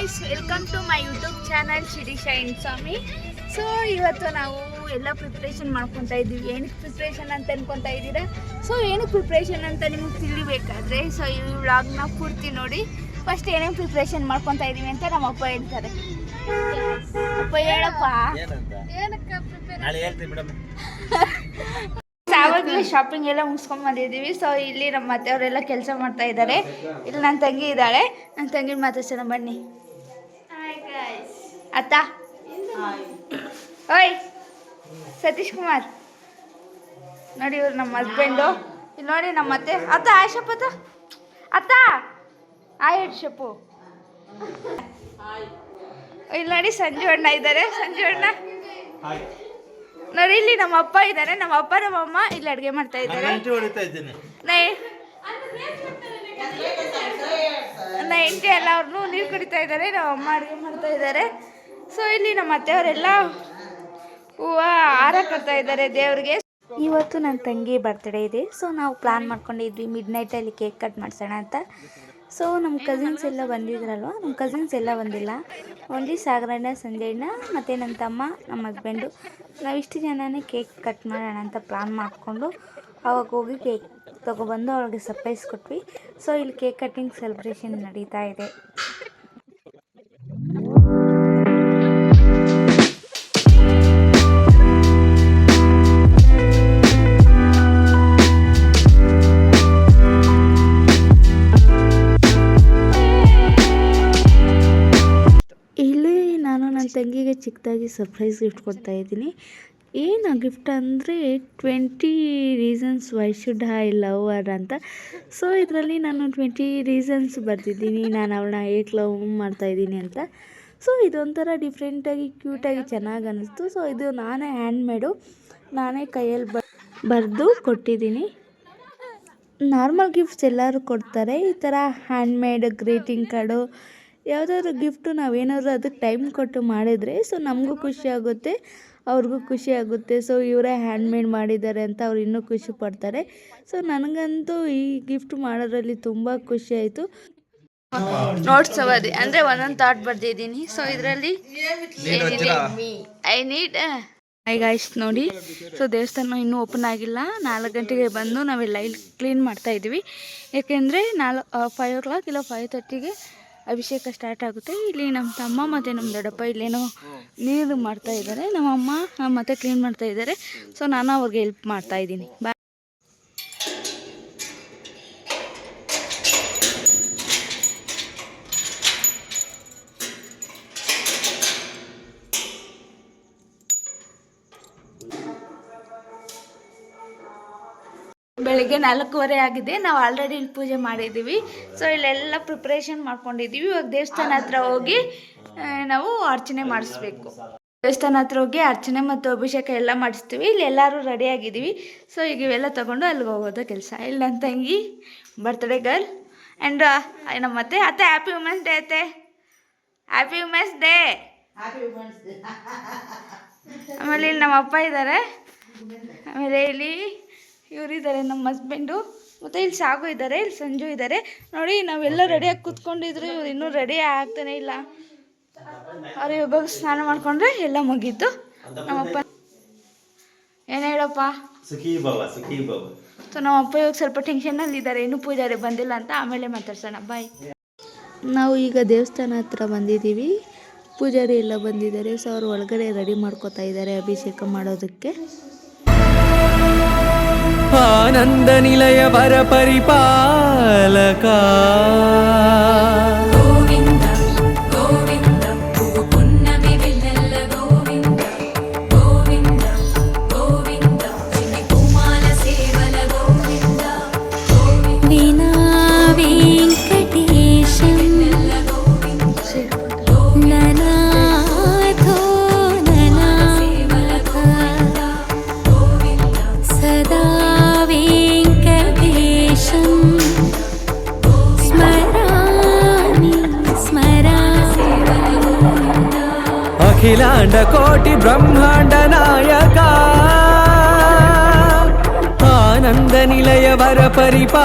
Guys, welcome to my YouTube channel Shiri Shine Swami. So ಇವತ್ತು ನಾವು ಎಲ್ಲ ಪ್ರಿಪ್ರೇಷನ್ ಮಾಡ್ಕೊತಾ ಇದ್ದೀವಿ. ಏನಕ್ಕೆ ಪ್ರಿಪ್ರೇಷನ್ ಅಂತ ಅನ್ಕೊತಾ ಇದ್ದೀರಾ? ಸೊ ಏನಕ್ಕೆ ಪ್ರಿಪ್ರೇಷನ್ ಅಂತ ನಿಮಗೆ ತಿಳಿಬೇಕಾದ್ರೆ ಸೊ ಈ ವ್ಲಾಗ್ನ ಪೂರ್ತಿ ನೋಡಿ. ಫಸ್ಟ್ ಏನೇನು ಪ್ರಿಪ್ರೇಷನ್ ಮಾಡ್ಕೊತಾ ಇದ್ದೀವಿ ಅಂತ ನಮ್ಮ ಅಪ್ಪ ಹೇಳ್ತಾರೆ. ಅಪ್ಪ ಹೇಳಪ್ಪ. ಆವಾಗಲೇ ಶಾಪಿಂಗ್ ಎಲ್ಲ ಮುಗಿಸ್ಕೊಂಡ್ ಬಂದಿದ್ದೀವಿ. ಸೊ ಇಲ್ಲಿ ನಮ್ಮ ಅತ್ತೆಯವರೆಲ್ಲ ಕೆಲಸ ಮಾಡ್ತಾ ಇದ್ದಾರೆ. ಇಲ್ಲಿ ನನ್ನ ತಂಗಿ ಇದ್ದಾಳೆ. ನನ್ನ ತಂಗಿ ಮಾತಾಡ್ಸೋಣ ಬನ್ನಿ. ಅತ್ತ ಓಯ್ ಸತೀಶ್ ಕುಮಾರ್ ನೋಡಿ, ಇವ್ರು ನಮ್ಮ ಹಸ್ಬೆಂಡು. ಇಲ್ಲಿ ನೋಡಿ ನಮ್ಮ ಅತ್ತೆ. ಅತ್ತ ಆಯ್ಷಪ್ಪ ಅತ್ತ ಆಯ್ ಶಪ್ಪು. ಇಲ್ಲಿ ನೋಡಿ ಸಂಜು ಅಣ್ಣ ಇದ್ದಾರೆ. ಸಂಜು ಅಣ್ಣ ನೋಡಿ, ಇಲ್ಲಿ ನಮ್ಮ ಅಪ್ಪ ಇದ್ದಾರೆ. ನಮ್ಮ ಅಪ್ಪ ನಮ್ಮ ಅಮ್ಮ ಇಲ್ಲಿ ಅಡುಗೆ ಮಾಡ್ತಾ ಇದ್ದಾರೆ. ಹೆಂಡತಿ ಎಲ್ಲ ಅವ್ರನ್ನೂ ನೀರು ಕುಡಿತಾ ಇದ್ದಾರೆ. ನಮ್ಮ ಅಮ್ಮ ಅಡುಗೆ ಮಾಡ್ತಾ ಇದ್ದಾರೆ. ಸೊ ಇಲ್ಲಿ ನಮ್ಮ ಅತ್ತೆಯವರೆಲ್ಲ ಹೂವು ಹಾರ ಕಟ್ತಾ ಇದ್ದಾರೆ ದೇವ್ರಿಗೆ. ಇವತ್ತು ನನ್ನ ತಂಗಿ ಬರ್ತ್ಡೇ ಇದೆ. ಸೊ ನಾವು ಪ್ಲಾನ್ ಮಾಡ್ಕೊಂಡಿದ್ವಿ ಮಿಡ್ ನೈಟಲ್ಲಿ ಕೇಕ್ ಕಟ್ ಮಾಡಿಸೋಣ ಅಂತ. ಸೊ ನಮ್ಮ ಕಸಿನ್ಸ್ ಎಲ್ಲ ಬಂದಿದ್ರಲ್ವ, ನಮ್ಮ ಕಸಿನ್ಸ್ ಎಲ್ಲ ಬಂದಿಲ್ಲ. ಓನ್ಲಿ ಸಾಗರಣ್ಣ, ಸಂಜಯಣ್ಣ ಮತ್ತು ನನ್ನ ತಮ್ಮ, ನಮ್ಮ ಹಸ್ಬೆಂಡು, ನಾವಿಷ್ಟು ಜನನೇ ಕೇಕ್ ಕಟ್ ಮಾಡೋಣ ಅಂತ ಪ್ಲಾನ್ ಮಾಡಿಕೊಂಡು ಅವಾಗ ಹೋಗಿ ಕೇಕ್ ತೊಗೊಬಂದು ಅವ್ರಿಗೆ ಸರ್ಪ್ರೈಸ್ ಕೊಟ್ವಿ. ಸೊ ಇಲ್ಲಿ ಕೇಕ್ ಕಟ್ಟಿಂಗ್ ಸೆಲೆಬ್ರೇಷನ್ ನಡೀತಾ ಇದೆ. ತಂಗಿಗೆ ಚಿಕ್ಕದಾಗಿ ಸರ್ಪ್ರೈಸ್ ಗಿಫ್ಟ್ ಕೊಡ್ತಾ ಇದ್ದೀನಿ. ಏನು ಗಿಫ್ಟ್ ಅಂದರೆ 20 reasons why should I love ಹರ್ ಅಂತ. ಸೊ ಇದರಲ್ಲಿ ನಾನು 20 ರೀಸನ್ಸ್ ಬರ್ತಿದ್ದೀನಿ, ನಾನು ಅವಳನ್ನ ಏಕೆ ಲವ್ ಮಾಡ್ತಾಯಿದ್ದೀನಿ ಅಂತ. ಸೊ ಇದೊಂಥರ ಡಿಫ್ರೆಂಟಾಗಿ ಕ್ಯೂಟಾಗಿ ಚೆನ್ನಾಗಿ ಅನ್ನಿಸ್ತು. ಸೊ ಇದು ನಾನೇ ಹ್ಯಾಂಡ್ಮೇಡು, ನಾನೇ ಕೈಯಲ್ಲಿ ಬರೆದು ಕೊಟ್ಟಿದ್ದೀನಿ. ನಾರ್ಮಲ್ ಗಿಫ್ಟ್ಸ್ ಎಲ್ಲರೂ ಕೊಡ್ತಾರೆ, ಈ ಥರ ಹ್ಯಾಂಡ್ಮೇಡ್ ಗ್ರೀಟಿಂಗ್ ಕಾರ್ಡು ಯಾವುದಾದ್ರು ಗಿಫ್ಟು ನಾವೇನಾದರೂ ಅದಕ್ಕೆ ಟೈಮ್ ಕೊಟ್ಟು ಮಾಡಿದರೆ ಸೊ ನಮಗೂ ಖುಷಿ ಆಗುತ್ತೆ, ಅವ್ರಿಗೂ ಖುಷಿ ಆಗುತ್ತೆ. ಸೊ ಇವರೇ ಹ್ಯಾಂಡ್ಮೇಡ್ ಮಾಡಿದ್ದಾರೆ ಅಂತ ಅವ್ರು ಇನ್ನೂ ಖುಷಿ ಪಡ್ತಾರೆ. ಸೊ ನನಗಂತೂ ಈ ಗಿಫ್ಟ್ ಮಾಡೋದ್ರಲ್ಲಿ ತುಂಬ ಖುಷಿ ಆಯಿತು. ನೋಟ್ಸ್ ಅವಧಿ ಅಂದರೆ ಒಂದೊಂದು ಥಾಟ್ ಬರ್ದಿದ್ದೀನಿ. ಸೊ ಇದರಲ್ಲಿ ಐ ನೀಡ್ ಈಗ ಇಷ್ಟು ನೋಡಿ. ಸೊ ದೇವಸ್ಥಾನ ಇನ್ನೂ ಓಪನ್ ಆಗಿಲ್ಲ. 4 ಗಂಟೆಗೆ ಬಂದು ನಾವೆಲ್ಲ ಇಲ್ಲಿ ಕ್ಲೀನ್ ಮಾಡ್ತಾಯಿದ್ವಿ. ಯಾಕೆಂದರೆ 5 o'clock ಇಲ್ಲ 5:30ಗೆ ಅಭಿಷೇಕ ಸ್ಟಾರ್ಟ್ ಆಗುತ್ತೆ. ಇಲ್ಲಿ ನಮ್ಮ ತಮ್ಮ ಮತ್ತು ನಮ್ಮ ದೊಡ್ಡಪ್ಪ ಇಲ್ಲೇನೋ ನೀರು ಮಾಡ್ತಾ ಇದ್ದಾರೆ. ನಮ್ಮ ಅಮ್ಮ ಮತ್ತೆ ಕ್ಲೀನ್ ಮಾಡ್ತಾ ಇದ್ದಾರೆ. ಸೊ ನಾನು ಅವ್ರಿಗೆ ಹೆಲ್ಪ್ ಮಾಡ್ತಾ ಇದ್ದೀನಿ. ಬೆಳಿಗ್ಗೆ 4:15 ಆಗಿದೆ. ನಾವು ಆಲ್ರೆಡಿ ಇಲ್ಲಿ ಪೂಜೆ ಮಾಡಿದ್ದೀವಿ. ಸೊ ಇಲ್ಲೆಲ್ಲ ಪ್ರಿಪ್ರೇಷನ್ ಮಾಡ್ಕೊಂಡಿದ್ದೀವಿ. ಇವಾಗ ದೇವಸ್ಥಾನ ಹತ್ರ ಹೋಗಿ ನಾವು ಅರ್ಚನೆ ಮಾಡಿಸ್ಬೇಕು. ದೇವಸ್ಥಾನ ಹತ್ರ ಹೋಗಿ ಅರ್ಚನೆ ಮತ್ತು ಅಭಿಷೇಕ ಎಲ್ಲ ಮಾಡಿಸ್ತೀವಿ. ಇಲ್ಲಿ ಎಲ್ಲರೂ ರೆಡಿ ಆಗಿದ್ದೀವಿ. ಸೊ ಈಗ ಇವೆಲ್ಲ ತೊಗೊಂಡು ಅಲ್ಲಿಗೆ ಹೋಗೋದು ಕೆಲಸ. ಇಲ್ಲಿ ನನ್ನ ತಂಗಿ ಬರ್ತ್ಡೇ ಗರ್ಲ್ ಆ್ಯಂಡ್ ನಮ್ಮ ಅತ್ತೆ ಹ್ಯಾಪಿ ವುಮೆನ್ಸ್ ಡೇ ಅತ್ತೆ, ಹ್ಯಾಪಿ ವುಮೆನ್ಸ್ ಡೇ. ಆಮೇಲೆ ಇಲ್ಲಿ ನಮ್ಮ ಅಪ್ಪ ಇದ್ದಾರೆ. ಆಮೇಲೆ ಇಲ್ಲಿ ಇವರಿದ್ದಾರೆ ನಮ್ಮ ಹಸ್ಬೆಂಡು. ಮತ್ತು ಇಲ್ಲಿ ಸಾಗು ಇದ್ದಾರೆ, ಇಲ್ಲಿ ಸಂಜು ಇದ್ದಾರೆ. ನೋಡಿ ನಾವೆಲ್ಲ ರೆಡಿಯಾಗಿ ಕೂತ್ಕೊಂಡಿದ್ರು, ಇವ್ರು ಇನ್ನೂ ರೆಡಿ ಆಗ್ತಾನೆ ಇಲ್ಲ. ಅವ್ರು ಇವಾಗ ಸ್ನಾನ ಮಾಡಿಕೊಂಡ್ರೆ ಎಲ್ಲ ಮುಗೀತು. ನಮ್ಮಪ್ಪ ಏನು ಹೇಳಪ್ಪ? ಸೊ ನಮ್ಮಪ್ಪ ಇವಾಗ ಸ್ವಲ್ಪ ಟೆನ್ಷನಲ್ಲಿ ಇದ್ದಾರೆ, ಇನ್ನೂ ಪೂಜಾರಿ ಬಂದಿಲ್ಲ ಅಂತ. ಆಮೇಲೆ ಮಾತಾಡ್ಸೋಣ, ಬಾಯ್. ನಾವು ಈಗ ದೇವಸ್ಥಾನ ಹತ್ರ ಬಂದಿದ್ದೀವಿ. ಪೂಜಾರಿ ಎಲ್ಲ ಬಂದಿದ್ದಾರೆ. ಸೊ ಅವ್ರು ಒಳಗಡೆ ರೆಡಿ ಮಾಡ್ಕೋತಾ ಇದ್ದಾರೆ ಅಭಿಷೇಕ ಮಾಡೋದಕ್ಕೆ. ಆನಂದ ನಿಲಯ ವರ ಪರಿಪಾಲಕ ಗೋವಿಂದ ಗೋವಿಂದ ಪುಣ್ಯಮಿ ವಿಲ್ಲಲ್ಲ ಗೋವಿಂದ ಗೋವಿಂದ ಗೋವಿಂದ ಕುಮಾರ ಸೇವಲ ಗೋವಿಂದ ವೀಣಾ ವೆಂಕಟೇಶಂ ನನಾಥೋ ನನಾ ಸದಾ ಅಖಿಲಾಂಡ ಕೋಟಿ ಬ್ರಹ್ಮಾಂಡ ನಾಯಕ ಆನಂದ ನಿಲಯ ವರ ಪರಿಪಾ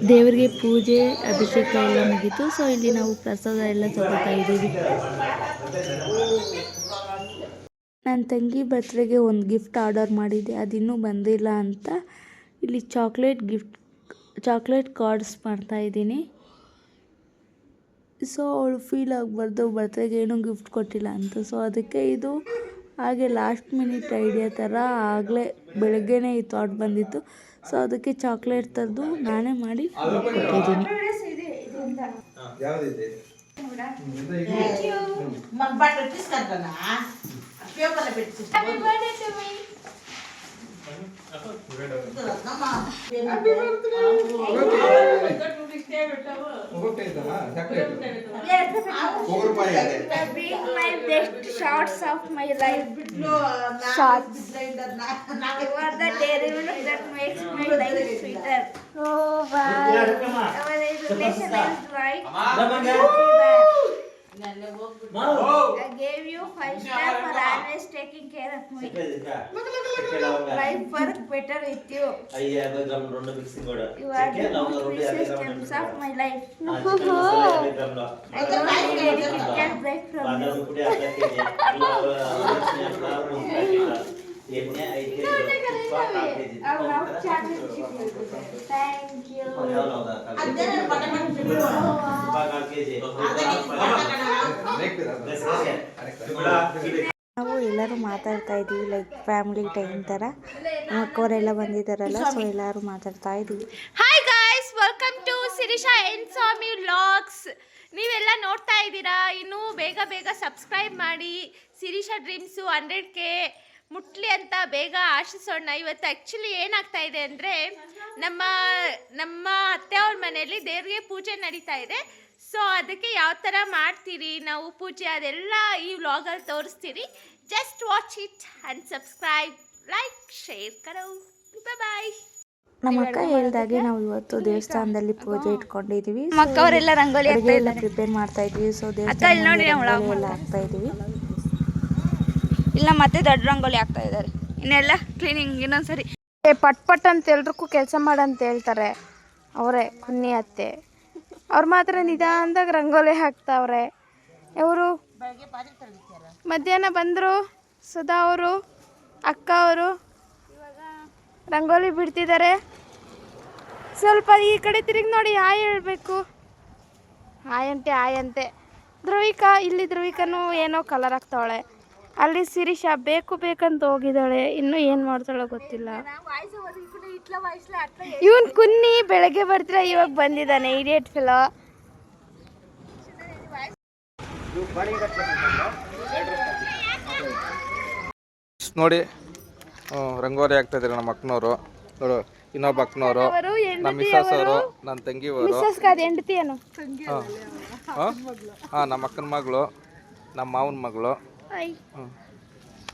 ದೇವರಿಗೆ ಪೂಜೆ ಅಭಿಷೇಕ ಎಲ್ಲ ಮುಗೀತು. ಸೊ ಇಲ್ಲಿ ನಾವು ಪ್ರಸಾದ ಎಲ್ಲ ತಗೋತಾ ಇದ್ದೀವಿ. ನನ್ನ ತಂಗಿ ಬರ್ತ್ಡೇಗೆ ಒಂದು ಗಿಫ್ಟ್ ಆರ್ಡರ್ ಮಾಡಿದ್ದೆ, ಅದಿನ್ನೂ ಬಂದಿಲ್ಲ ಅಂತ ಇಲ್ಲಿ ಚಾಕ್ಲೇಟ್ ಕಾರ್ಡ್ಸ್ ಮಾಡ್ತಾಯಿದ್ದೀನಿ. ಸೊ ಅವಳು ಫೀಲ್ ಆಗಬಾರ್ದು ಬರ್ತ್ಡೇಗೆ ಏನೂ ಗಿಫ್ಟ್ ಕೊಟ್ಟಿಲ್ಲ ಅಂತ. ಸೊ ಅದಕ್ಕೆ ಇದು ಹಾಗೆ ಲಾಸ್ಟ್ ಮಿನಿಟ್ ಐಡಿಯಾ ಥರ ಆಗಲೇ ಬೆಳಗ್ಗೆನೇ ಈ ಥಾಟ್ ಬಂದಿತ್ತು. ಸೊ ಅದಕ್ಕೆ ಚಾಕ್ಲೇಟ್ ತಂದು ನಾನೇ ಮಾಡಿ ಕೊಟ್ಟಿದ್ದೀನಿ. Being my best shots of my life. Shots. You are the dairy milk that makes my life sweeter. Oh wow. Our relation is right. I gave you 5 stars for always taking care of me. Life work better with you. You are the most precious gems of my life. I don't need any Kit break from you. I love chocolate chip. Thank you. ನಾವು ಎಲ್ಲರೂ ಮಾತಾಡ್ತಾ ಇದ್ದೀವಿ, like family time ಥರ. ನಮ್ಮ ಅಕ್ಕವರೆಲ್ಲ ಬಂದಿದ್ದಾರಲ್ಲ, so ಎಲ್ಲರೂ ಮಾತಾಡ್ತಾ ಇದ್ದೀವಿ. Hi guys, welcome to Shirisha N Swamy vlogs. ನೀವೆಲ್ಲ ನೋಡ್ತಾ ಇದ್ದೀರಾ, ಇನ್ನೂ ಬೇಗ ಸಬ್ಸ್ಕ್ರೈಬ್ ಮಾಡಿ. ಶಿರೀಷಾ ಡ್ರೀಮ್ಸು 100K ಮುಟ್ಲಿ ಅಂತ ಬೇಗ ಆಶಿಸೋಣ. ಇವತ್ತು ಆ್ಯಕ್ಚುಲಿ ಏನಾಗ್ತಾ ಇದೆ ಅಂದರೆ, ನಮ್ಮ ಅತ್ತೆ ಅವ್ರ ಮನೆಯಲ್ಲಿ ದೇವರಿಗೆ ಪೂಜೆ ನಡೀತಾ ಇದೆ. ಸೊ ಅದಕ್ಕೆ ಯಾವ ಥರ ಮಾಡ್ತೀರಿ ನಾವು ಪೂಜೆ ಅದೆಲ್ಲ ಈ ವ್ಲಾಗಲ್ಲಿ ತೋರಿಸ್ತೀರಿ. Just watch it and subscribe, like, share ಕರೋ. ಬಾಯ್. ನಮ್ಮ ಅಕ್ಕ ಹೇಳ್ದಾಗೆ ನಾವು ಇವತ್ತು ದೇವಸ್ಥಾನದಲ್ಲಿ ಪೂಜೆ ಇಟ್ಕೊಂಡಿದ್ದೀವಿ. ಮಕ್ಕವರೆಲ್ಲ ರಂಗೋಲಿ ಎಲ್ಲ ಪ್ರಿಪೇರ್ ಮಾಡ್ತಾ ಇದ್ವಿ. ಸೊ ದೇವಸ್ಥಾನದಲ್ಲಿ ಎಲ್ಲ ಹಾಕ್ತಾ ಇದ್ದೀವಿ. ಇಲ್ಲ ಮತ್ತೆ ದೊಡ್ಡ ರಂಗೋಲಿ ಹಾಕ್ತಾ ಇದ್ದಾರೆ. ಇನ್ನೆಲ್ಲ ಕ್ಲೀನಿಂಗ್ ಇನ್ನೊಂದ್ಸರಿ ಪಟ್ ಅಂತ ಎಲ್ರಿಗೂ ಕೆಲಸ ಮಾಡಂತ ಹೇಳ್ತಾರೆ. ಅವರೇ ಕುನ್ನಿ ಅತ್ತೆ ಅವ್ರು ಮಾತ್ರ ನಿಧಾನದಾಗ ರಂಗೋಲಿ ಹಾಕ್ತಾವ್ರೆ. ಇವರು ಮಧ್ಯಾಹ್ನ ಬಂದರು. ಸುಧಾ ಅವರು, ಅಕ್ಕ ಅವರು ರಂಗೋಲಿ ಬಿಡ್ತಿದ್ದಾರೆ. ಸ್ವಲ್ಪ ಈ ಕಡೆ ತಿರುಗಿ ನೋಡಿ, ಹಾಯ್ ಹೇಳಬೇಕು. ಹಾಯ್ ಅಂತೆ. ಧ್ರುವಿಕನೂ ಏನೋ ಕಲರ್ ಹಾಕ್ತಾವಳೆ. ಅಲ್ಲಿ ಶಿರೀಷಾ ಬೇಕಂತ ಹೋಗಿದ್ದಾಳೆ. ಇನ್ನೂ ಏನು ಮಾಡ್ತಾಳೋ ಗೊತ್ತಿಲ್ಲ. ಇವನ್ ಕುನ್ನಿ ಬೆಳಗ್ಗೆ ಬರ್ತೀರ, ಇವಾಗ ಬಂದಿದ್ದಾನೆ ಇಡಿಯಟ್ ಫೆಲೋ. ನೋಡಿ ರಂಗೋಲಿ ಆಗ್ತಾ ಇದ್ದಾರೆ ನಮ್ಮ ಅಕ್ಕನವರು. ನೋಡು, ಇನ್ನೊಬ್ಬ ಅಕ್ಕನವರು, ನಮ್ಮ ಮಿಸ್ಸಸ್ ಅವರು, ನನ್ನ ತಂಗಿಯವರು, ಹಾಂ ನಮ್ಮ ಅಕ್ಕನ ಮಗಳು, ನಮ್ಮ ಮಾವನ ಮಗಳು.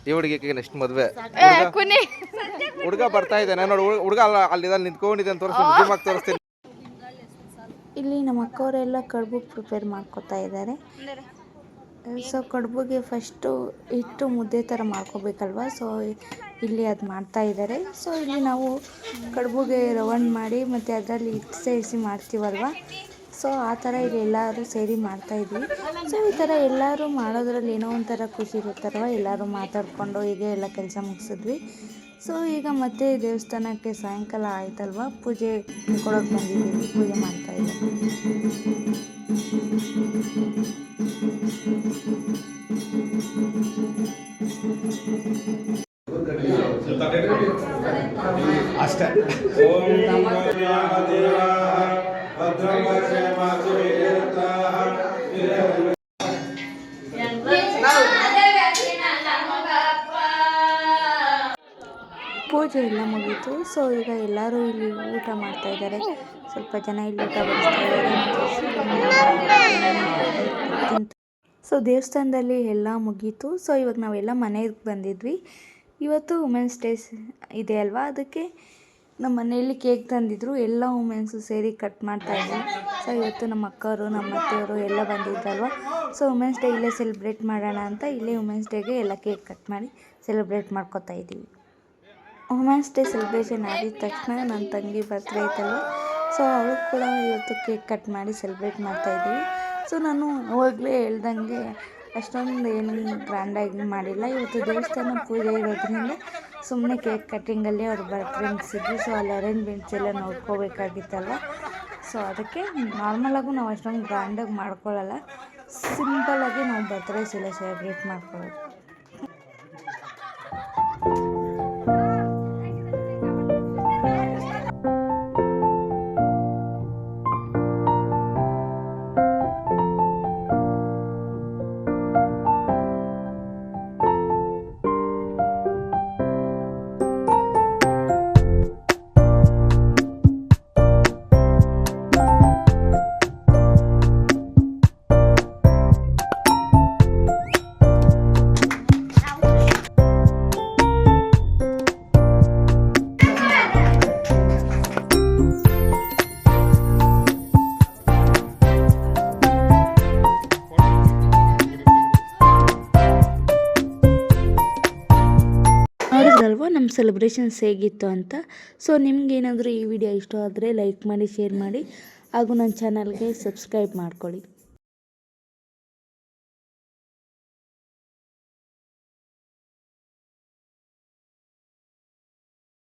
ಈ ಹುಡುಗಿಗೆ ನೆಕ್ಸ್ಟ್ ಮದುವೆ. ಹುಡುಗ ಬರ್ತಾ ಇದ್ದಾನೆ ನೋಡಿ. ಹುಡುಗ ಅಲ್ಲಿ ನಿಂತ್ಕೊಂಡಿದೆ ಅಂತ ತೋರಿಸ್ತೀನಿ. ಇಲ್ಲಿ ನಮ್ಮ ಅಕ್ಕವರೆಲ್ಲ ಕಡುಬು ಪ್ರಿಪೇರ್ ಮಾಡ್ಕೊತಾ ಇದ್ದಾರೆ. ಸೊ ಕಡುಬಿಗೆ ಫಸ್ಟು ಹಿಟ್ಟು ಮುದ್ದೆ ಥರ ಮಾಡ್ಕೋಬೇಕಲ್ವ. ಸೊ ಇಲ್ಲಿ ಅದು ಮಾಡ್ತಾ ಇದ್ದಾರೆ. ಸೊ ಇಲ್ಲಿ ನಾವು ಕಡುಬಿಗೆ ರೌಂಡ್ ಮಾಡಿ ಮತ್ತು ಅದರಲ್ಲಿ ಹಿಟ್ಟು ಸೇರಿಸಿ ಮಾಡ್ತೀವಲ್ವ. ಸೊ ಆ ಥರ ಇಲ್ಲಿ ಎಲ್ಲರೂ ಸೇರಿ ಮಾಡ್ತಾಯಿದ್ವಿ. ಸೊ ಈ ಥರ ಎಲ್ಲರೂ ಮಾಡೋದ್ರಲ್ಲಿ ಏನೋ ಒಂಥರ ಖುಷಿ ಇರುತ್ತಲ್ವ, ಎಲ್ಲರೂ ಮಾತಾಡಿಕೊಂಡು ಹೀಗೆ ಎಲ್ಲ ಕೆಲಸ ಮುಗಿಸಿದ್ವಿ. ಸೊ ಈಗ ಮತ್ತೆ ದೇವಸ್ಥಾನಕ್ಕೆ ಸಾಯಂಕಾಲ ಆಯ್ತಲ್ವ, ಪೂಜೆ ಕೊಡೋಕೆ ಬಂದಿದ್ದೀವಿ, ಪೂಜೆ ಮಾಡ್ತಾಯಿದ್ದೀವಿ. ಅಷ್ಟೇ. ಪೂಜೆ ಎಲ್ಲ ಮುಗೀತು. ಸೊ ಈಗ ಎಲ್ಲರೂ ಇಲ್ಲಿ ಊಟ ಮಾಡ್ತಾ ಇದ್ದಾರೆ. ಸ್ವಲ್ಪ ಜನ ಇಲ್ಲಿ ಊಟ ಬಡಿಸ್ತಾ ಇದ್ದಾರೆ. ಸೊ ದೇವಸ್ಥಾನದಲ್ಲಿ ಎಲ್ಲ ಮುಗೀತು. ಸೊ ಇವಾಗ ನಾವೆಲ್ಲ ಮನೆಗೆ ಬಂದಿದ್ವಿ. ಇವತ್ತು ವುಮೆನ್ಸ್ ಡೇ ಇದೆ ಅಲ್ವಾ, ಅದಕ್ಕೆ ನಮ್ಮ ಮನೆಯಲ್ಲಿ ಕೇಕ್ ತಂದಿದ್ರು. ಎಲ್ಲ ವುಮೆನ್ಸು ಸೇರಿ ಕಟ್ ಮಾಡ್ತಾಯಿದ್ವಿ. ಸೊ ಇವತ್ತು ನಮ್ಮ ಅಕ್ಕವರು, ನಮ್ಮ ಅತ್ತೆಯವರು ಎಲ್ಲ ಬಂದಿದ್ರಲ್ವ. ಸೊ ವುಮೆನ್ಸ್ ಡೇ ಇಲ್ಲೇ ಸೆಲೆಬ್ರೇಟ್ ಮಾಡೋಣ ಅಂತ ಇಲ್ಲೇ ವುಮೆನ್ಸ್ ಡೇಗೆ ಎಲ್ಲ ಕೇಕ್ ಕಟ್ ಮಾಡಿ ಸೆಲೆಬ್ರೇಟ್ ಮಾಡ್ಕೊತಾ ಇದ್ದೀವಿ. ವುಮೆನ್ಸ್ ಡೇ ಸೆಲೆಬ್ರೇಷನ್ ಆಗಿದ ತಕ್ಷಣ ನನ್ನ ತಂಗಿ ಬರ್ತ್ಡೇ ಐತಲ್ವ, ಸೊ ಅವಳು ಕೂಡ ಇವತ್ತು ಕೇಕ್ ಕಟ್ ಮಾಡಿ ಸೆಲೆಬ್ರೇಟ್ ಮಾಡ್ತಾಯಿದ್ದೀವಿ. ಸೊ ನಾನು ಅವಾಗಲೇ ಹೇಳ್ದಂಗೆ ಅಷ್ಟೊಂದು ಏನು ಗ್ರ್ಯಾಂಡಾಗಿ ಮಾಡಿಲ್ಲ. ಇವತ್ತು ದೇವಸ್ಥಾನ ಪೂಜೆ ಇರೋದ್ರಿಂದ ಸುಮ್ಮನೆ ಕೇಕ್ ಕಟ್ಟಿಂಗಲ್ಲೇ ಅವ್ರು ಬರ್ತ್ಡೇ ಮುಗಿಸಿದ್ವಿ. ಸೊ ಅಲ್ಲಿ ಅರೇಂಜ್ಮೆಂಟ್ಸ್ ಎಲ್ಲ ನೋಡ್ಕೋಬೇಕಾಗಿತ್ತಲ್ವ. ಸೊ ಅದಕ್ಕೆ ನಾರ್ಮಲಾಗೂ ನಾವು ಅಷ್ಟೊಂದು ಗ್ರ್ಯಾಂಡಾಗಿ ಮಾಡ್ಕೊಳ್ಳಲ್ಲ, ಸಿಂಪಲ್ಲಾಗಿ ನಾವು ಬರ್ತ್ಡೇಸ್ ಎಲ್ಲ ಸೆಲೆಬ್ರೇಟ್ ಮಾಡ್ಕೊಳ್ಳೋದು. ನೋಡಿದ್ರಲ್ವ ನಮ್ಮ ಸೆಲೆಬ್ರೇಷನ್ಸ್ ಹೇಗಿತ್ತು ಅಂತ. ಸೊ ನಿಮ್ಗೇನಾದರೂ ಈ ವಿಡಿಯೋ ಇಷ್ಟ ಆದರೆ ಲೈಕ್ ಮಾಡಿ, ಶೇರ್ ಮಾಡಿ, ಹಾಗೂ ನನ್ನ ಚಾನಲ್ಗೆ ಸಬ್ಸ್ಕ್ರೈಬ್ ಮಾಡ್ಕೊಳ್ಳಿ.